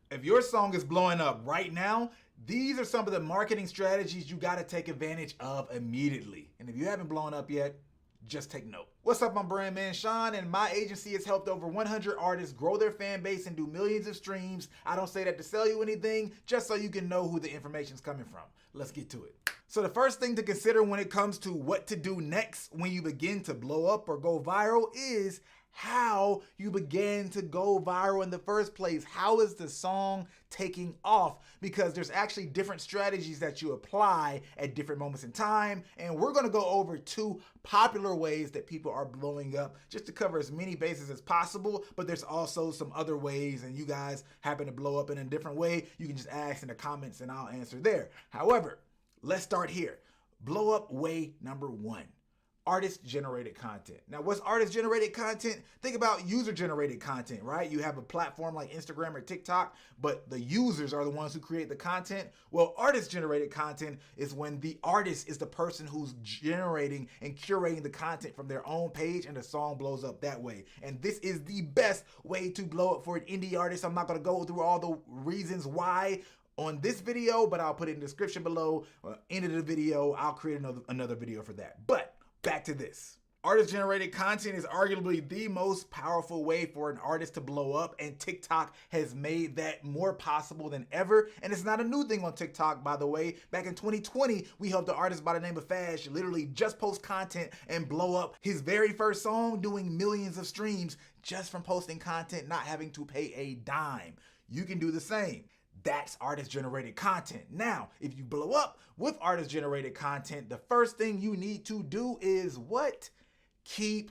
If your song is blowing up right now, these are some of the marketing strategies you got to take advantage of immediately. And if you haven't blown up yet, just take note. What's up, my brand man Sean, and my agency has helped over 100 artists grow their fan base and do millions of streams. I don't say that to sell you anything, just so you can know who the information's coming from. Let's get to it. So the first thing to consider when it comes to what to do next when you begin to blow up or go viral is how you began to go viral in the first place. How is the song taking off? Because there's actually different strategies that you apply at different moments in time. And we're gonna go over two popular ways that people are blowing up just to cover as many bases as possible. But there's also some other ways, and you guys happen to blow up in a different way, you can just ask in the comments and I'll answer there. However, let's start here. Blow up way number one. Artist-generated content. Now, what's artist-generated content? Think about user-generated content, right? You have a platform like Instagram or TikTok, but the users are the ones who create the content. Well, artist-generated content is when the artist is the person who's generating and curating the content from their own page, and the song blows up that way. And this is the best way to blow up for an indie artist. I'm not gonna go through all the reasons why on this video, but I'll put it in the description below. End of the video, I'll create another video for that. But back to this. Artist-generated content is arguably the most powerful way for an artist to blow up, and TikTok has made that more possible than ever. And it's not a new thing on TikTok, by the way. Back in 2020, we helped an artist by the name of Fash literally just post content and blow up his very first song, doing millions of streams just from posting content, not having to pay a dime. You can do the same. That's artist-generated content. Now, if you blow up with artist-generated content, the first thing you need to do is what? Keep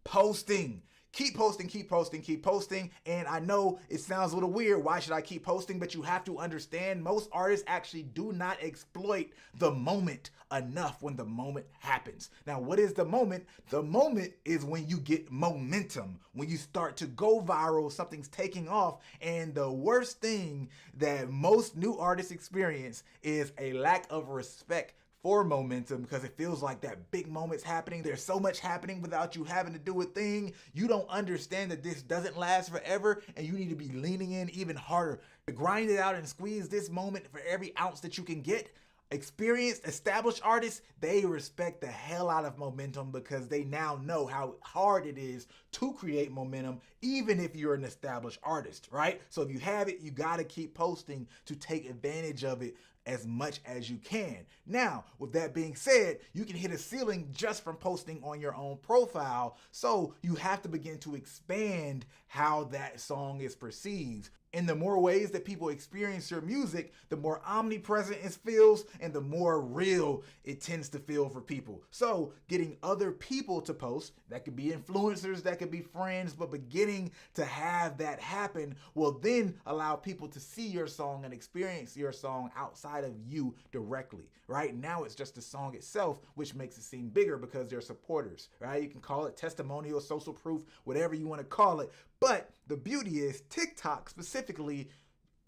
posting. Keep posting, keep posting, keep posting. And I know it sounds a little weird. Why should I keep posting? But you have to understand most artists actually do not exploit the moment enough when the moment happens. Now, what is the moment? The moment is when you get momentum, when you start to go viral, something's taking off. And the worst thing that most new artists experience is a lack of respect for momentum, because it feels like that big moment's happening. There's so much happening without you having to do a thing. You don't understand that this doesn't last forever, and you need to be leaning in even harder to grind it out and squeeze this moment for every ounce that you can get. Experienced, established artists, they respect the hell out of momentum because they now know how hard it is to create momentum, even if you're an established artist, right? So if you have it, you gotta keep posting to take advantage of it as much as you can. Now, with that being said, you can hit a ceiling just from posting on your own profile, so you have to begin to expand how that song is perceived. And the more ways that people experience your music, the more omnipresent it feels and the more real it tends to feel for people. So getting other people to post, that could be influencers, that could be friends, but beginning to have that happen will then allow people to see your song and experience your song outside of you directly. Right now it's just the song itself, which makes it seem bigger because they're supporters, right? You can call it testimonial, social proof, whatever you want to call it. But the beauty is TikTok specifically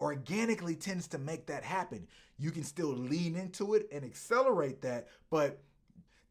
organically tends to make that happen. You can still lean into it and accelerate that, but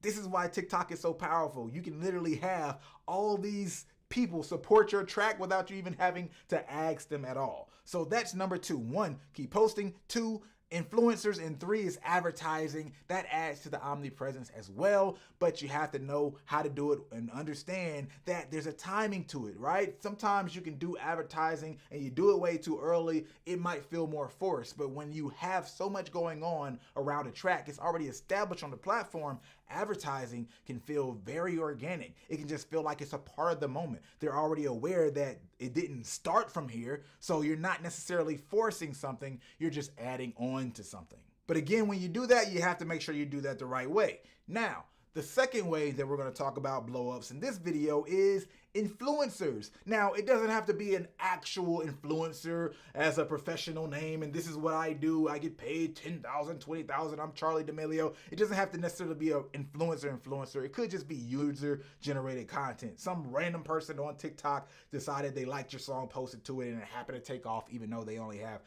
this is why TikTok is so powerful. You can literally have all these people support your track without you even having to ask them at all. So that's number two. One, keep posting. Two, influencers. And three is advertising. That adds to the omnipresence as well, but you have to know how to do it and understand that there's a timing to it, right? Sometimes you can do advertising and you do it way too early, it might feel more forced, but when you have so much going on around a track, it's already established on the platform, advertising can feel very organic. It can just feel like it's a part of the moment. They're already aware that it didn't start from here, so you're not necessarily forcing something, you're just adding on to something. But again, when you do that, you have to make sure you do that the right way. Now, the second way that we're going to talk about blow-ups in this video is influencers. Now, it doesn't have to be an actual influencer as a professional name, and this is what I do. I get paid $10,000, $20,000. I'm Charli D'Amelio. It doesn't have to necessarily be an influencer. It could just be user-generated content. Some random person on TikTok decided they liked your song, posted to it, and it happened to take off even though they only have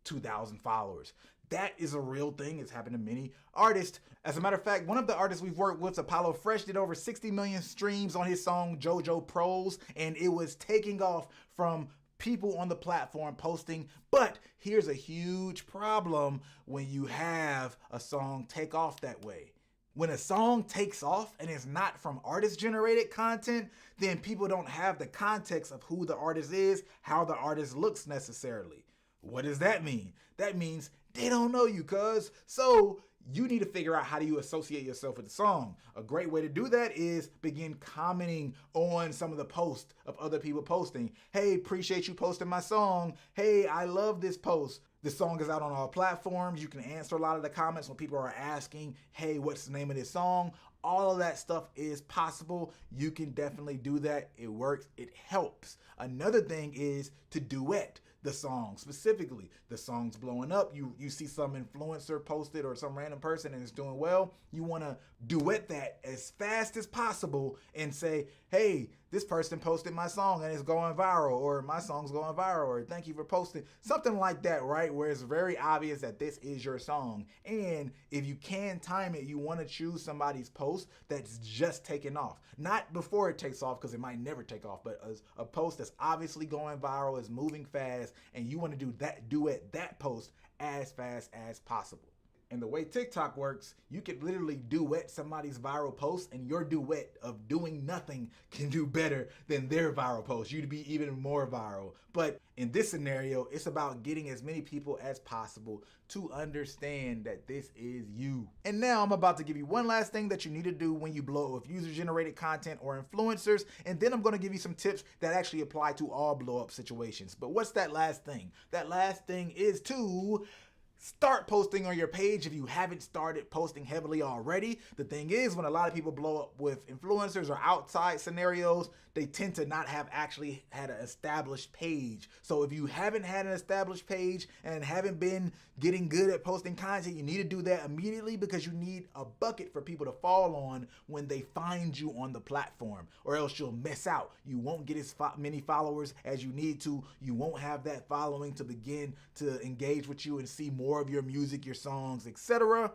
2,000 followers. That is a real thing. It's happened to many artists. As a matter of fact, one of the artists we've worked with, Apollo Fresh, did over 60 million streams on his song JoJo Pros, and it was taking off from people on the platform posting. But here's a huge problem when you have a song take off that way. When a song takes off and it's not from artist-generated content, then people don't have the context of who the artist is, how the artist looks necessarily. What does that mean? That means they don't know you, cuz. So you need to figure out how do you associate yourself with the song. A great way to do that is begin commenting on some of the posts of other people posting. Hey, appreciate you posting my song. Hey, I love this post. The song is out on all platforms. You can answer a lot of the comments when people are asking, hey, what's the name of this song? All of that stuff is possible. You can definitely do that. It works. It helps. Another thing is to duet the song. Specifically, the song's blowing up. You see some influencer posted or some random person and it's doing well. You want to duet that as fast as possible and say, hey, this person posted my song and it's going viral, or my song's going viral, or thank you for posting. Something like that, right? Where it's very obvious that this is your song. And if you can time it, you want to choose somebody's post that's just taken off. Not before it takes off, because it might never take off, but a post that's obviously going viral, is moving fast, and you want to do that duet, that post as fast as possible. And the way TikTok works, you can literally duet somebody's viral post, and your duet of doing nothing can do better than their viral post. You'd be even more viral. But in this scenario, it's about getting as many people as possible to understand that this is you. And now I'm about to give you one last thing that you need to do when you blow up with user-generated content or influencers, and then I'm gonna give you some tips that actually apply to all blow-up situations. But what's that last thing? That last thing is to start posting on your page if you haven't started posting heavily already. The thing is, when a lot of people blow up with influencers or outside scenarios, they tend to not have actually had an established page. So if you haven't had an established page and haven't been getting good at posting content, you need to do that immediately, because you need a bucket for people to fall on when they find you on the platform, or else you'll miss out. You won't get as many followers as you need to. You won't have that following to begin to engage with you and see more of your music, your songs, etc.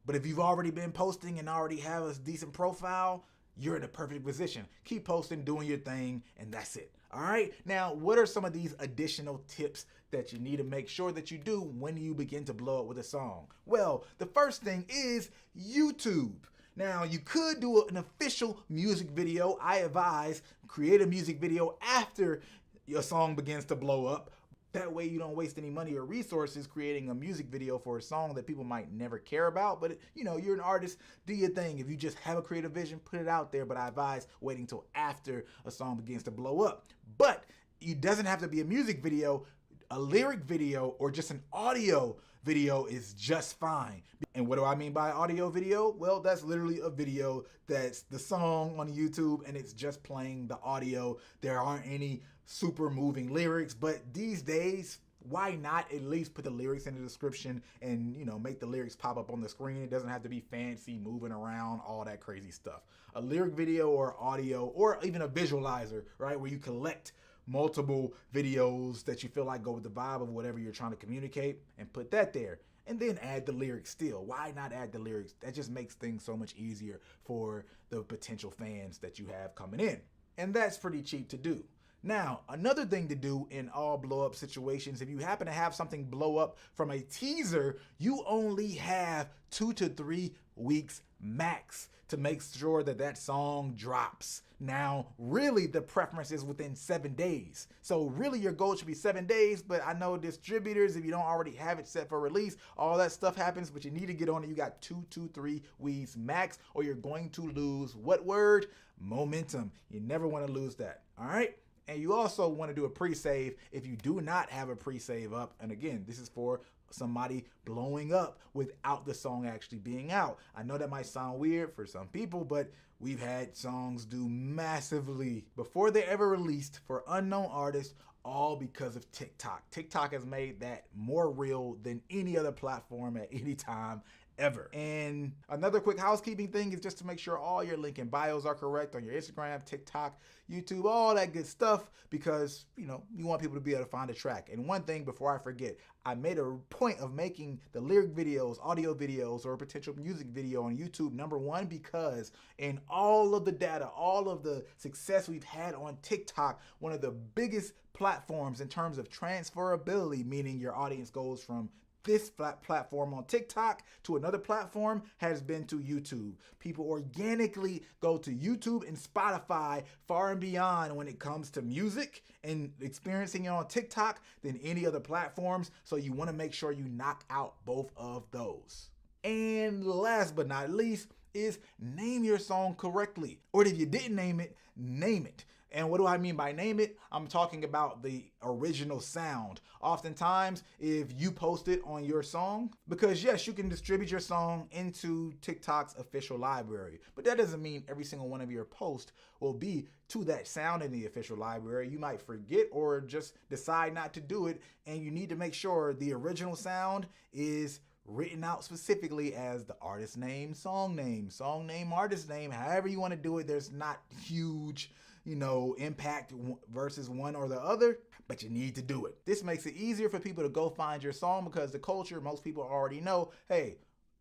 But if you've already been posting and already have a decent profile, you're in a perfect position. Keep posting, doing your thing, and that's it. All right. Now, what are some of these additional tips that you need to make sure that you do when you begin to blow up with a song? Well, the first thing is YouTube. Now, you could do an official music video. I advise create a music video after your song begins to blow up. That way you don't waste any money or resources creating a music video for a song that people might never care about. But you know, you're an artist, do your thing. If you just have a creative vision, put it out there. But I advise waiting till after a song begins to blow up. But it doesn't have to be a music video. A lyric video or just an audio video is just fine. And what do I mean by audio video? Well, that's literally a video that's the song on YouTube and it's just playing the audio. There aren't any super moving lyrics, but these days, why not at least put the lyrics in the description and, you know, make the lyrics pop up on the screen? It doesn't have to be fancy, moving around, all that crazy stuff. A lyric video or audio, or even a visualizer, right, where you collect multiple videos that you feel like go with the vibe of whatever you're trying to communicate, and put that there. And then add the lyrics still. Why not add the lyrics? That just makes things so much easier for the potential fans that you have coming in. And that's pretty cheap to do. Now, another thing to do in all blow up situations, if you happen to have something blow up from a teaser, you only have 2 to 3 weeks max to make sure that that song drops. Now, really the preference is within 7 days. So really your goal should be 7 days, but I know distributors, if you don't already have it set for release, all that stuff happens, but you need to get on it. You got 2 to 3 weeks max, or you're going to lose what word? Momentum. You never want to lose that. All right. And you also want to do a pre-save if you do not have a pre-save up. And again, this is for somebody blowing up without the song actually being out. I know that might sound weird for some people, but we've had songs do massively before they ever released for unknown artists, all because of TikTok. TikTok has made that more real than any other platform at any time ever. And another quick housekeeping thing is just to make sure all your link and bios are correct on your Instagram, TikTok, YouTube, all that good stuff, because you want people to be able to find a track. And one thing before I forget, I made a point of making the lyric videos, audio videos, or a potential music video on YouTube number one, because in all of the data, all of the success we've had on TikTok, one of the biggest platforms in terms of transferability, meaning your audience goes from this platform on TikTok to another platform, has been to YouTube. People organically go to YouTube and Spotify far and beyond when it comes to music and experiencing it on TikTok than any other platforms. So you want to make sure you knock out both of those. And last but not least is name your song correctly. Or if you didn't name it, name it. And what do I mean by name it? I'm talking about the original sound. Oftentimes, if you post it on your song, because yes, you can distribute your song into TikTok's official library, but that doesn't mean every single one of your posts will be to that sound in the official library. You might forget or just decide not to do it, and you need to make sure the original sound is written out specifically as the artist name, song name, artist name, however you want to do it. There's not huge impact versus one or the other, but you need to do it. This makes it easier for people to go find your song, because the culture, most people already know, hey,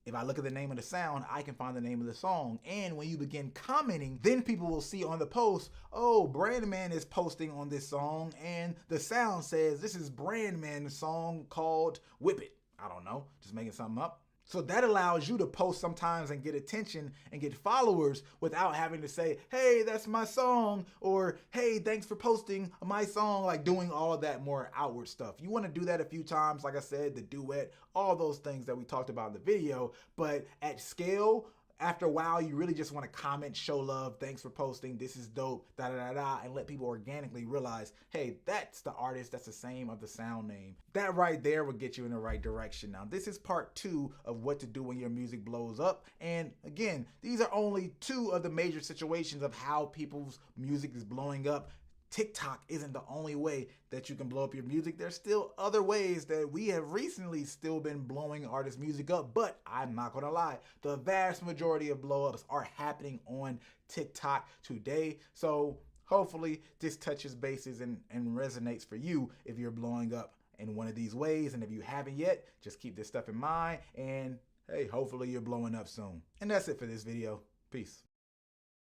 if I look at the name of the sound, I can find the name of the song. And when you begin commenting, then people will see on the post, oh, Brandman is posting on this song, and the sound says this is Brandman's song called Whip It. I don't know, just making something up. So that allows you to post sometimes and get attention and get followers without having to say, hey, that's my song, or hey, thanks for posting my song, like doing all of that more outward stuff. You want to do that a few times, like I said, the duet, all those things that we talked about in the video, but at scale, after a while, you really just want to comment, show love, thanks for posting, this is dope, and let people organically realize, hey, that's the artist, that's the same of the sound name. That right there will get you in the right direction. Now, this is part 2 of what to do when your music blows up. And again, these are only 2 of the major situations of how people's music is blowing up. TikTok isn't the only way that you can blow up your music. There's still other ways that we have recently still been blowing artists' music up, but I'm not gonna lie, the vast majority of blow-ups are happening on TikTok today. So hopefully this touches bases and resonates for you if you're blowing up in one of these ways. And if you haven't yet, just keep this stuff in mind, and hey, hopefully you're blowing up soon. And that's it for this video. Peace.